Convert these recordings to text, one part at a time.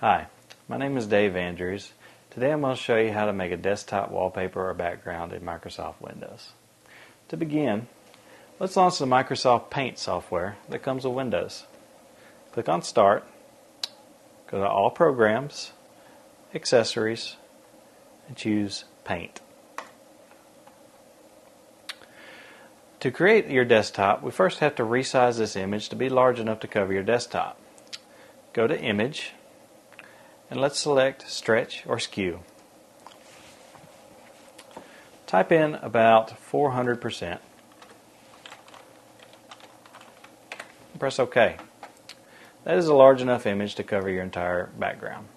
Hi, my name is Dave Andrews. Today I'm going to show you how to make a desktop wallpaper or background in Microsoft Windows. To begin, let's launch the Microsoft Paint software that comes with Windows. Click on Start, go to All Programs, Accessories, and choose Paint. To create your desktop, we first have to resize this image to be large enough to cover your desktop. Go to Image, and let's select Stretch or Skew. Type in about 400%. Press OK. That is a large enough image to cover your entire background.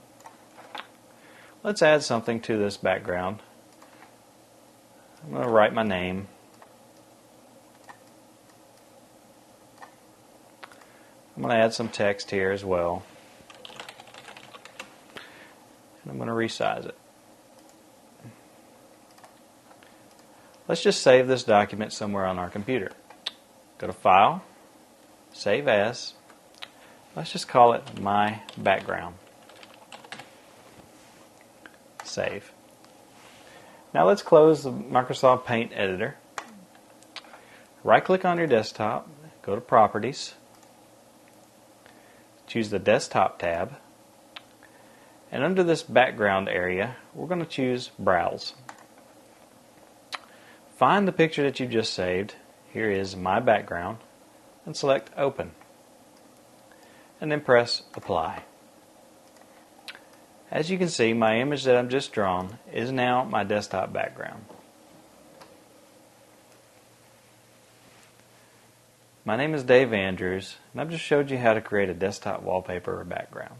Let's add something to this background. I'm going to write my name. I'm going to add some text here as well. And I'm going to resize it. Let's just save this document somewhere on our computer. Go to File, Save As. Let's just call it My Background. Save. Now let's close the Microsoft Paint editor. Right-click on your desktop, go to Properties, choose the Desktop tab, and under this background area, we're going to choose Browse. Find the picture that you just saved. Here is My Background, and select Open. And then press Apply. As you can see, my image that I've just drawn is now my desktop background. My name is Dave Andrews, and I've just showed you how to create a desktop wallpaper or background.